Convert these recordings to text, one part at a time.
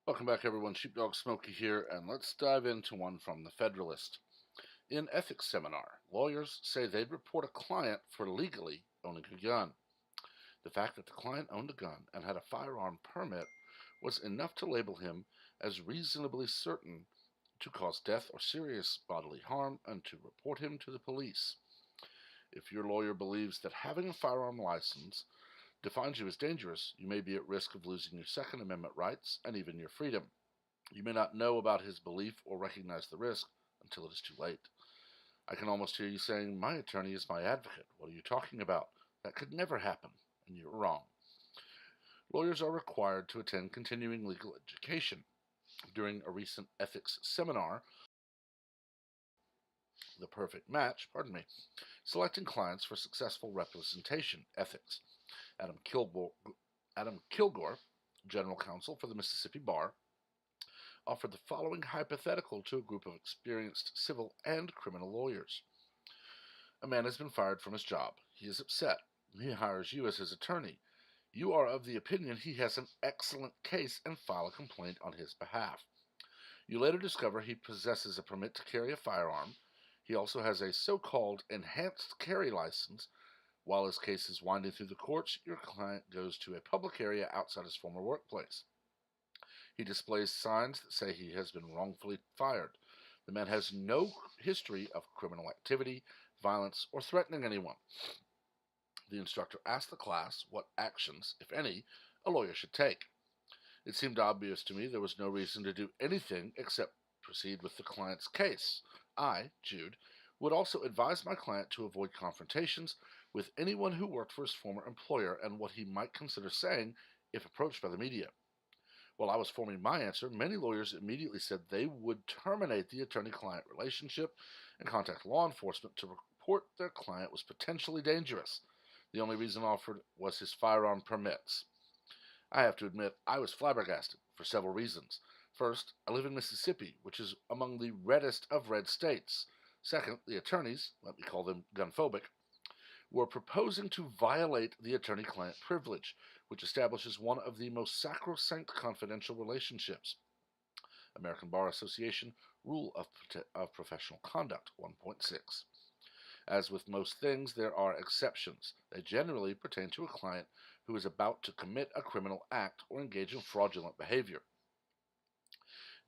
Welcome back, everyone. Sheepdog Smokey here, and let's dive into one from the Federalist. In ethics seminar, lawyers say they'd report a client for legally owning a gun. The fact that the client owned a gun and had a firearm permit was enough to label him as reasonably certain to cause death or serious bodily harm and to report him to the police. If your lawyer believes that having a firearm license defines you as dangerous, you may be at risk of losing your Second Amendment rights and even your freedom. You may not know about his belief or recognize the risk until it is too late. I can almost hear you saying, "My attorney is my advocate. What are you talking about? That could never happen." And you're wrong. Lawyers are required to attend continuing legal education. During a recent ethics seminar, The Perfect Match, selecting clients for successful representation ethics, Adam Kilgore, general counsel for the Mississippi Bar, offered the following hypothetical to a group of experienced civil and criminal lawyers. A man has been fired from his job. He is upset. He hires you as his attorney. You are of the opinion he has an excellent case and file a complaint on his behalf. You later discover he possesses a permit to carry a firearm. He also has a so-called enhanced carry license. While his case is winding through the courts, your client goes to a public area outside his former workplace. He displays signs that say he has been wrongfully fired. The man has no history of criminal activity, violence, or threatening anyone. The instructor asked the class what actions, if any, a lawyer should take. It seemed obvious to me there was no reason to do anything except proceed with the client's case. I, Jude, would also advise my client to avoid confrontations with anyone who worked for his former employer and what he might consider saying if approached by the media. While I was forming my answer, many lawyers immediately said they would terminate the attorney-client relationship and contact law enforcement to report their client was potentially dangerous. The only reason offered was his firearm permits. I have to admit, I was flabbergasted for several reasons. First, I live in Mississippi, which is among the reddest of red states. Second, the attorneys, let me call them gunphobic, were proposing to violate the attorney-client privilege, which establishes one of the most sacrosanct confidential relationships. American Bar Association Rule of Professional Conduct 1.6. As with most things, there are exceptions. They generally pertain to a client who is about to commit a criminal act or engage in fraudulent behavior.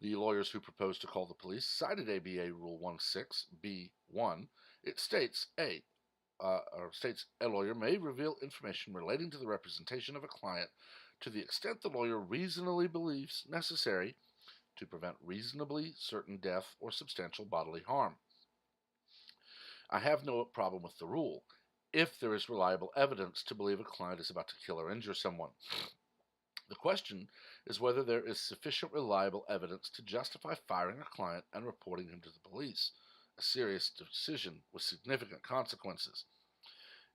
The lawyers who proposed to call the police cited ABA Rule 16b1. It states states a lawyer may reveal information relating to the representation of a client to the extent the lawyer reasonably believes necessary to prevent reasonably certain death or substantial bodily harm. I have no problem with the rule if there is reliable evidence to believe a client is about to kill or injure someone. The question is whether there is sufficient reliable evidence to justify firing a client and reporting him to the police, a serious decision with significant consequences.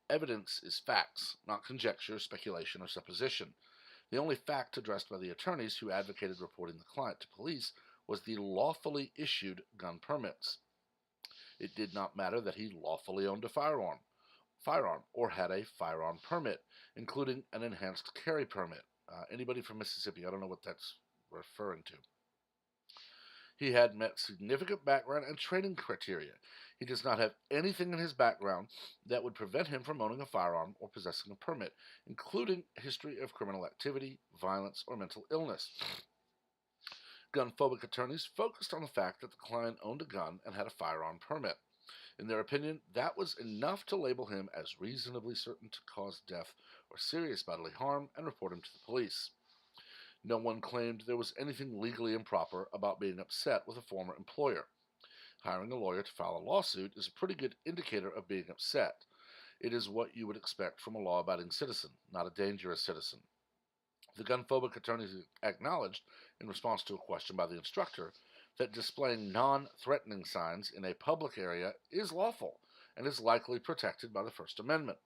Evidence is facts, not conjecture, speculation, or supposition. The only fact addressed by the attorneys who advocated reporting the client to police was the lawfully issued gun permits. It did not matter that he lawfully owned a firearm or had a firearm permit, including an enhanced carry permit. Anybody from Mississippi, I don't know what that's referring to. He had met significant background and training criteria. He does not have anything in his background that would prevent him from owning a firearm or possessing a permit, including a history of criminal activity, violence, or mental illness. Gun-phobic attorneys focused on the fact that the client owned a gun and had a firearm permit. In their opinion, that was enough to label him as reasonably certain to cause death or serious bodily harm and report him to the police. No one claimed there was anything legally improper about being upset with a former employer. Hiring a lawyer to file a lawsuit is a pretty good indicator of being upset. It is what you would expect from a law-abiding citizen, not a dangerous citizen. The gun-phobic attorneys acknowledged, in response to a question by the instructor, that displaying non-threatening signs in a public area is lawful and is likely protected by the First Amendment.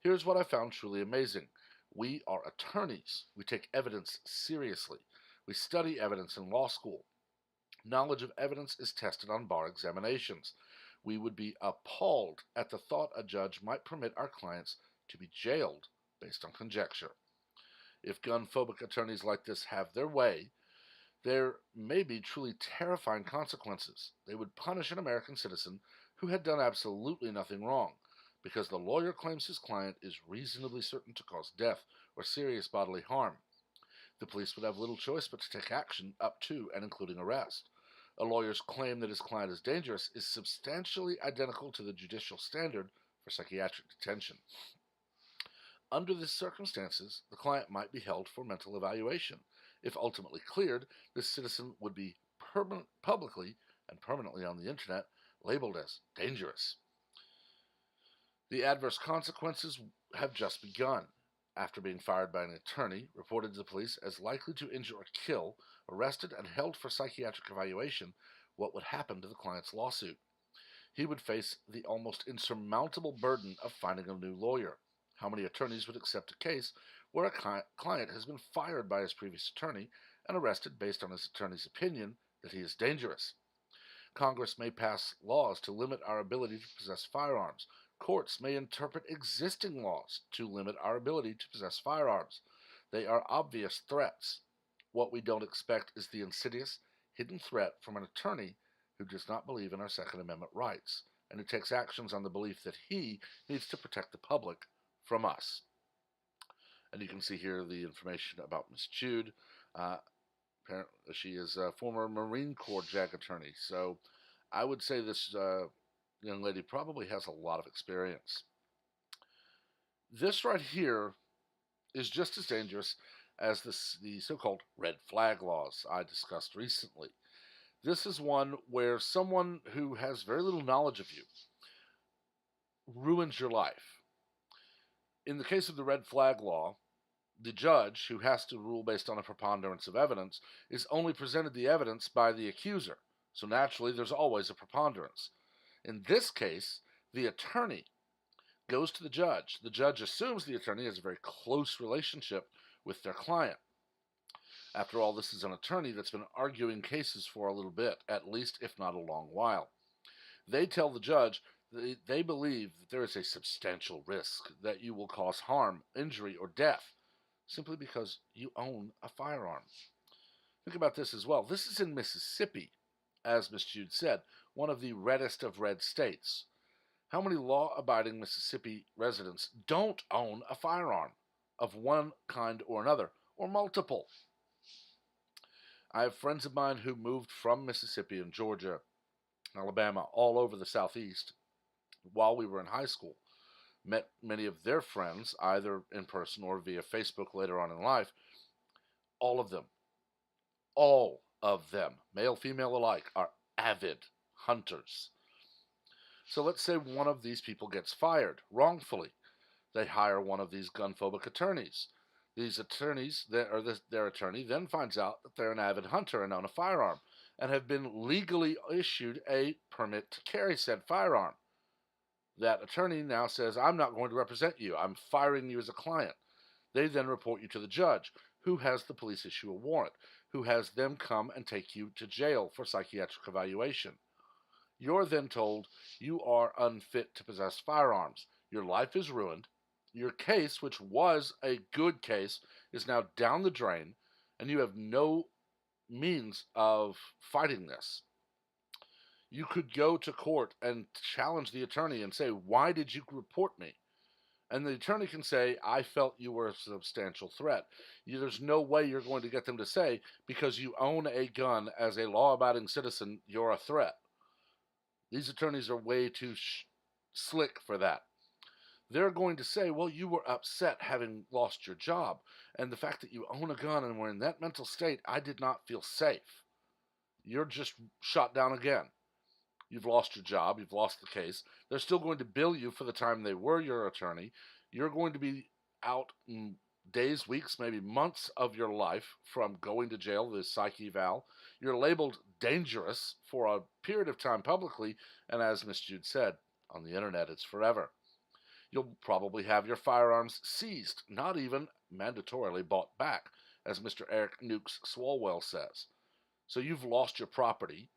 Here's what I found truly amazing. We are attorneys. We take evidence seriously. We study evidence in law school. Knowledge of evidence is tested on bar examinations. We would be appalled at the thought a judge might permit our clients to be jailed based on conjecture. If gun-phobic attorneys like this have their way, There may be truly terrifying consequences. They would punish an American citizen who had done absolutely nothing wrong, because the lawyer claims his client is reasonably certain to cause death or serious bodily harm. The police would have little choice but to take action up to and including arrest. A lawyer's claim that his client is dangerous is substantially identical to the judicial standard for psychiatric detention. Under these circumstances, the client might be held for mental evaluation. If ultimately cleared, this citizen would be publicly and permanently on the internet labeled as dangerous. The adverse consequences have just begun. After being fired by an attorney, reported to the police as likely to injure or kill, arrested and held for psychiatric evaluation, what would happen to the client's lawsuit? He would face the almost insurmountable burden of finding a new lawyer. How many attorneys would accept a case where a client has been fired by his previous attorney and arrested based on his attorney's opinion that he is dangerous? Congress may pass laws to limit our ability to possess firearms. Courts may interpret existing laws to limit our ability to possess firearms. They are obvious threats. What we don't expect is the insidious, hidden threat from an attorney who does not believe in our Second Amendment rights and who takes actions on the belief that he needs to protect the public from us. And you can see here the information about Ms. Jude. Apparently, she is a former Marine Corps JAG attorney. So I would say this young lady probably has a lot of experience. This right here is just as dangerous as the so-called red flag laws I discussed recently. This is one where someone who has very little knowledge of you ruins your life. In the case of the red flag law, the judge, who has to rule based on a preponderance of evidence, is only presented the evidence by the accuser. So naturally, there's always a preponderance. In this case, the attorney goes to the judge. The judge assumes the attorney has a very close relationship with their client. After all, this is an attorney that's been arguing cases for a little bit, at least if not a long while. They tell the judge they believe that there is a substantial risk that you will cause harm, injury, or death simply because you own a firearm. Think about this as well. This is in Mississippi, as Ms. Jude said, one of the reddest of red states. How many law-abiding Mississippi residents don't own a firearm of one kind or another, or multiple? I have friends of mine who moved from Mississippi and Georgia, Alabama, all over the Southeast while we were in high school. Met many of their friends, either in person or via Facebook later on in life. All of them, male, female alike, are avid hunters. So let's say one of these people gets fired wrongfully. They hire one of these gun-phobic attorneys. These attorneys, their attorney, then finds out that they're an avid hunter and own a firearm, and have been legally issued a permit to carry said firearm. That attorney now says, I'm not going to represent you. I'm firing you as a client. They then report you to the judge, who has the police issue a warrant, who has them come and take you to jail for psychiatric evaluation. You're then told you are unfit to possess firearms. Your life is ruined. Your case, which was a good case, is now down the drain, and you have no means of fighting this. You could go to court and challenge the attorney and say, why did you report me? And the attorney can say, I felt you were a substantial threat. There's no way you're going to get them to say, because you own a gun as a law-abiding citizen, you're a threat. These attorneys are way too slick for that. They're going to say, well, you were upset having lost your job, and the fact that you own a gun and were in that mental state, I did not feel safe. You're just shot down again. You've lost your job. You've lost the case. They're still going to bill you for the time they were your attorney. You're going to be out in days, weeks, maybe months of your life from going to jail, the psych eval. You're labeled dangerous for a period of time publicly, and as Ms. Jude said, on the internet it's forever. You'll probably have your firearms seized, not even mandatorily bought back, as Mr. Eric Nukes Swalwell says. So you've lost your property.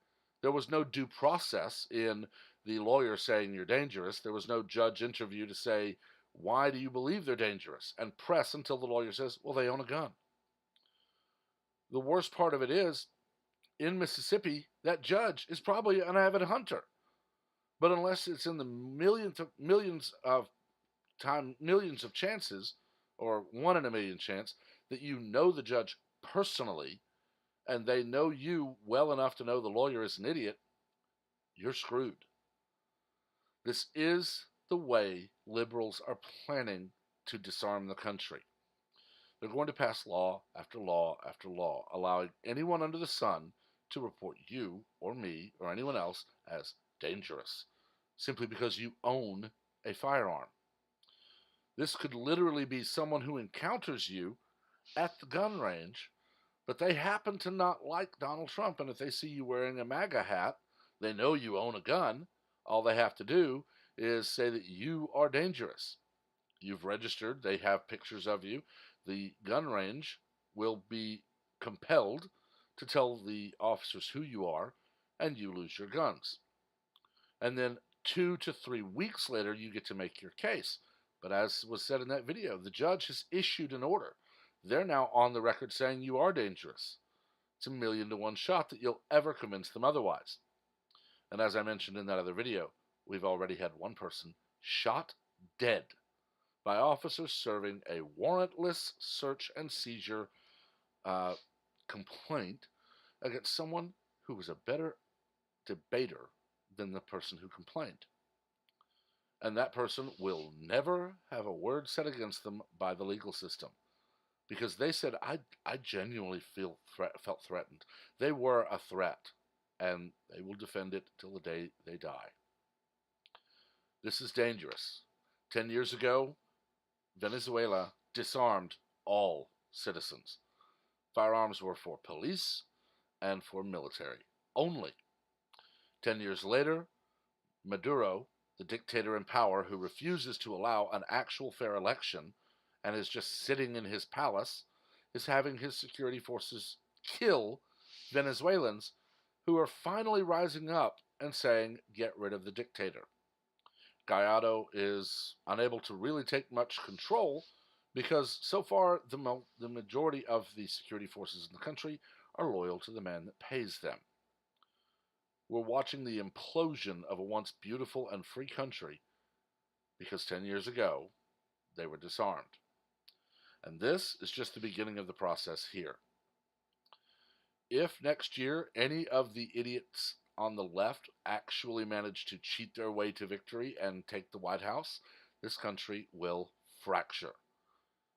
There was no due process in the lawyer saying you're dangerous. There was no judge interview to say, why do you believe they're dangerous? And press until the lawyer says, well, they own a gun. The worst part of it is, in Mississippi, that judge is probably an avid hunter. But unless it's in the millions of chances, or 1 in a million chance, that you know the judge personally and they know you well enough to know the lawyer is an idiot, you're screwed. This is the way liberals are planning to disarm the country. They're going to pass law after law after law, allowing anyone under the sun to report you or me or anyone else as dangerous, simply because you own a firearm. This could literally be someone who encounters you at the gun range, but they happen to not like Donald Trump. And if they see you wearing a MAGA hat, they know you own a gun. All they have to do is say that you are dangerous. You've registered, they have pictures of you. The gun range will be compelled to tell the officers who you are, and you lose your guns. And then 2 to 3 weeks later, you get to make your case. But as was said in that video, the judge has issued an order. They're now on the record saying you are dangerous. It's a 1,000,000 to 1 shot that you'll ever convince them otherwise. And as I mentioned in that other video, we've already had one person shot dead by officers serving a warrantless search and seizure complaint against someone who was a better debater than the person who complained. And that person will never have a word said against them by the legal system, because they said, I genuinely felt threatened. They were a threat, and they will defend it till the day they die. This is dangerous. 10 years ago, Venezuela disarmed all citizens. Firearms were for police and for military only. 10 years later, Maduro, the dictator in power who refuses to allow an actual fair election and is just sitting in his palace, is having his security forces kill Venezuelans who are finally rising up and saying, get rid of the dictator. Gallardo is unable to really take much control because so far the majority of the security forces in the country are loyal to the man that pays them. We're watching the implosion of a once beautiful and free country because 10 years ago they were disarmed. And this is just the beginning of the process here. If next year any of the idiots on the left actually manage to cheat their way to victory and take the White House, this country will fracture.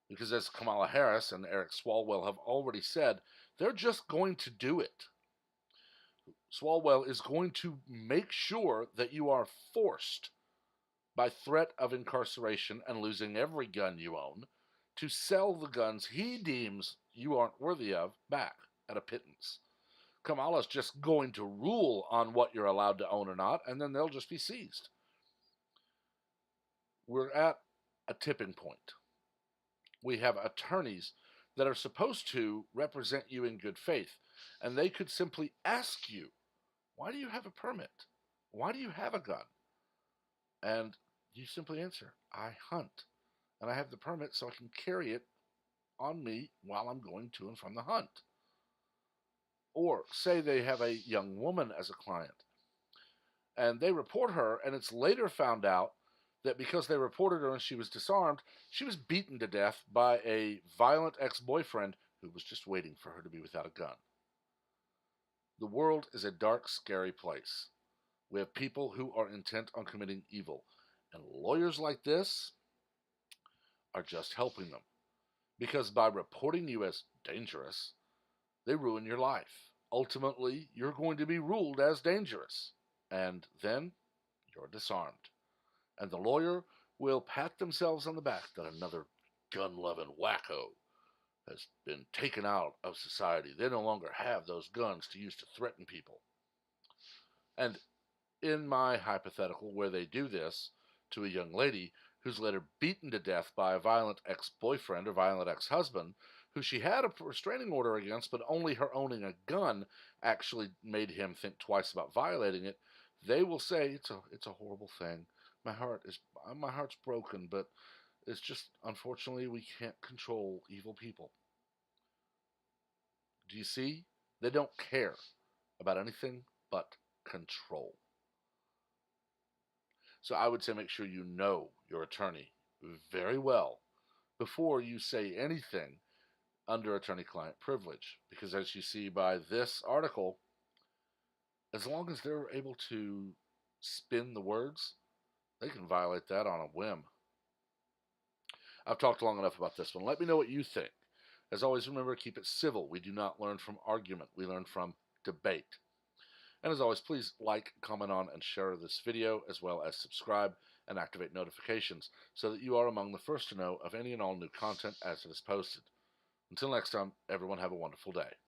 Because as Kamala Harris and Eric Swalwell have already said, they're just going to do it. Swalwell is going to make sure that you are forced, by threat of incarceration and losing every gun you own, to sell the guns he deems you aren't worthy of back at a pittance. Kamala's just going to rule on what you're allowed to own or not, and then they'll just be seized. We're at a tipping point. We have attorneys that are supposed to represent you in good faith, and they could simply ask you, why do you have a permit? Why do you have a gun? And you simply answer, I hunt, and I have the permit so I can carry it on me while I'm going to and from the hunt. Or say they have a young woman as a client, and they report her, and it's later found out that because they reported her and she was disarmed, she was beaten to death by a violent ex-boyfriend who was just waiting for her to be without a gun. The world is a dark, scary place. We have people who are intent on committing evil, and lawyers like this are just helping them, because by reporting you as dangerous, they ruin your life. Ultimately, you're going to be ruled as dangerous, and then you're disarmed. And the lawyer will pat themselves on the back that another gun-loving wacko has been taken out of society. They no longer have those guns to use to threaten people. And in my hypothetical, where they do this to a young lady who's later beaten to death by a violent ex-boyfriend or violent ex-husband, who she had a restraining order against, but only her owning a gun actually made him think twice about violating it, they will say it's a horrible thing. My heart's broken, but it's just, unfortunately, we can't control evil people. Do you see? They don't care about anything but control. So I would say make sure you know your attorney very well before you say anything under attorney-client privilege. Because as you see by this article, as long as they're able to spin the words, they can violate that on a whim. I've talked long enough about this one. Let me know what you think. As always, remember, keep it civil. We do not learn from argument. We learn from debate. And as always, please like, comment on, and share this video, as well as subscribe and activate notifications so that you are among the first to know of any and all new content as it is posted. Until next time, everyone have a wonderful day.